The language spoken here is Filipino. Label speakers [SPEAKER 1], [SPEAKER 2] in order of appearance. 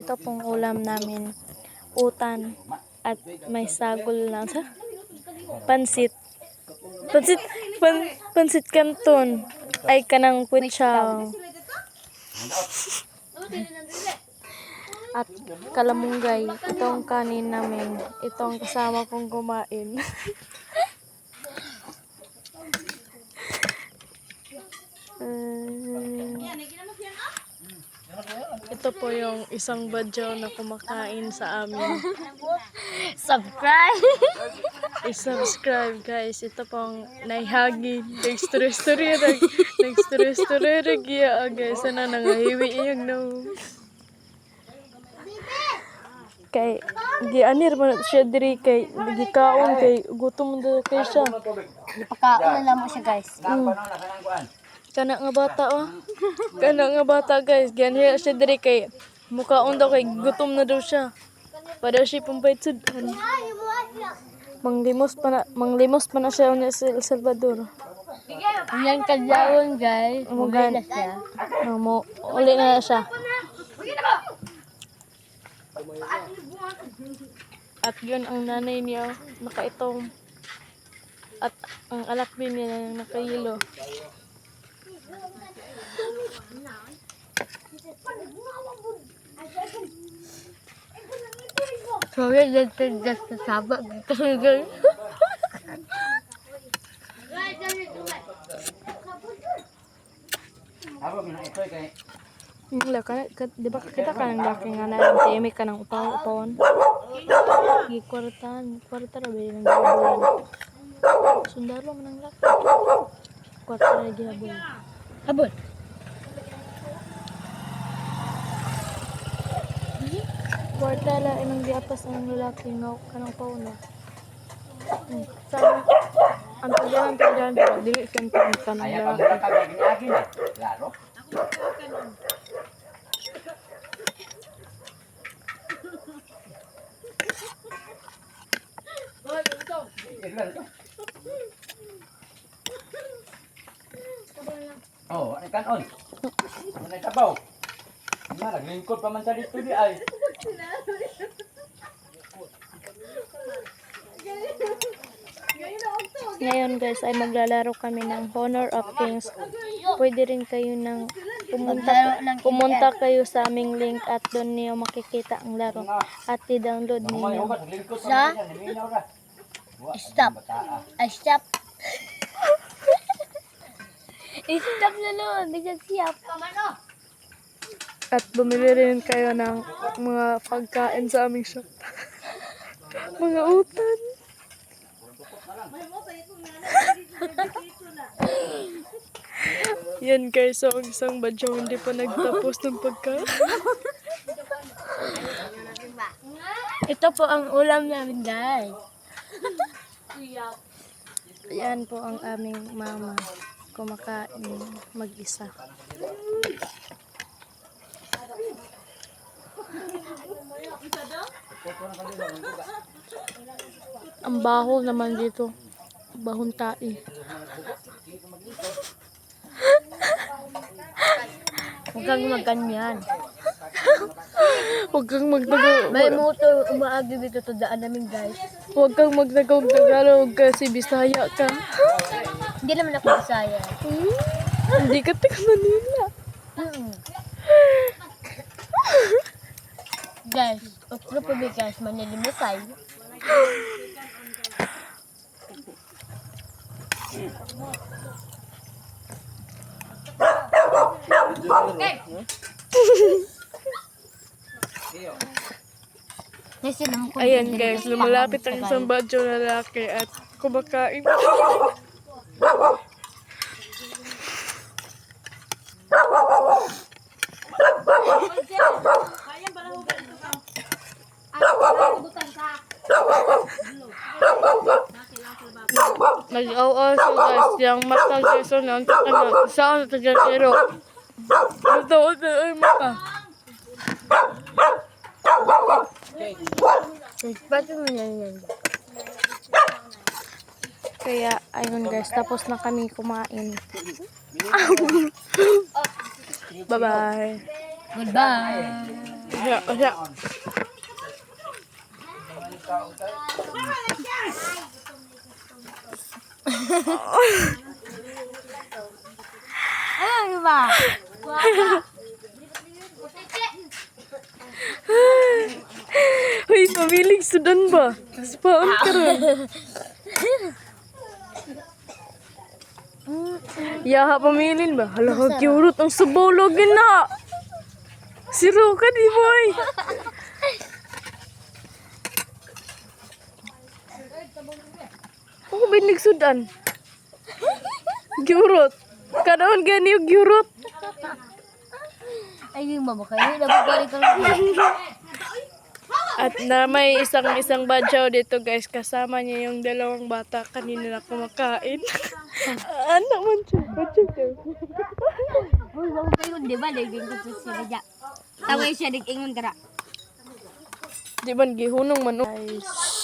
[SPEAKER 1] Ito pong ulam namin. Utan at may sagol na sa pansit. Pansit canton. Ay kanang kwetsaw. At kalamunggay. Itong kanin namin. Itong kasama kong kumain. Ito po yung isang badyaw na kumakain sa amin.
[SPEAKER 2] Subscribe!
[SPEAKER 1] I-subscribe guys. Ito pong naihagi. Nag-story-story guys. Sana nangahiwi yung no. Kay gianir man siya diri kay gikaon kay gutom na kay siya.
[SPEAKER 2] Pakaon na lang mo siya, guys.
[SPEAKER 1] Kana nga bata oh. Kana nga bata guys, gianir siya diri kay mukaon daw kay gutom na daw siya. Para siya pumpay sudan. Manglimos pa na siya sa El Salvador.
[SPEAKER 2] Yan kadlawon, guys.
[SPEAKER 1] Umugan.
[SPEAKER 2] Umugan na siya.
[SPEAKER 1] Uli na siya. At yun ang nanay niya nakaitong. At ang anak din niya nakahilo.
[SPEAKER 2] Sorry, just sa sabak. Kasi, guys.
[SPEAKER 1] Yung laka, di ba kita ka ng laki nga na temi ka ng upaw-upawon? Kwarta na ba yung gihabulan? Sundalo mo ng laki. Kwarta na gihabulan.
[SPEAKER 2] Habol.
[SPEAKER 1] Kwarta lang inang giapas ang lalaki nga kanang pauna. Sana ang pagyan pero dili siyempre ang kanang lalaki.
[SPEAKER 3] Oh, ano kanon? Ano kabaw? Naglingkod pa man sa dito di ay.
[SPEAKER 1] Ngayon guys ay maglalaro kami ng Honor of Kings. Pwede rin kayo ng pumunta kayo sa aming link at doon niyo makikita ang laro at i-download niyo.
[SPEAKER 2] Sa? Stop. Ay, stop. Stop na nun. Bigyan siyap.
[SPEAKER 1] At bumili rin kayo ng mga pagkain sa aming shop. Mga utan. Yan guys, so ang isang badyaw hindi pa nagtapos ng pagkain.
[SPEAKER 2] Ito po ang ulam namin, guys.
[SPEAKER 1] Yan po ang aming mama kumakain mag-isa. Ang baho naman dito. Bahon tai.
[SPEAKER 2] Huwag kang magkanyan.
[SPEAKER 1] Huwag kang magdagaw.
[SPEAKER 2] May motor umaagi dito sa daan namin, guys.
[SPEAKER 1] Huwag kang magdagaw-tagalog kasi Bisaya ka.
[SPEAKER 2] Hindi naman ako Bisaya.
[SPEAKER 1] Hindi ka taga Manila.
[SPEAKER 2] Guys, okra po ba guys, manilimusay.
[SPEAKER 1] Ayan guys, lumalapit ang isang badyo lalaki at kumakain. Nag-aw-aw siya guys, yung mata Jason ang takana. Saan sa taga-ero? Ito, ay mata.
[SPEAKER 2] Ba't mo yan?
[SPEAKER 1] Kaya, ayun guys, tapos na kami kumain. Bye-bye.
[SPEAKER 2] Goodbye.
[SPEAKER 1] Asya.
[SPEAKER 2] Ano ba?
[SPEAKER 1] Uy, pamilig sudan ba? Tapos paon ka ron. Yaha pamilin ba? Hala, kiurot ang subologin na. Siro ka di boy. Ako ba yung sudan? Giurot. Kanaon gani yung giurot.
[SPEAKER 2] Ay, yung mama kayo. Nababalik ka lang.
[SPEAKER 1] At na may isang badyaw dito guys. Kasama niya yung dalawang bata. Kanina na kumakain. Anak man siya. Badyaw siya.
[SPEAKER 2] Uy, wag kayo. Di ba? Naging ko sa siya. Tawag siya. Nag-ingon ka na.
[SPEAKER 1] Di ba gihunong man. Guys.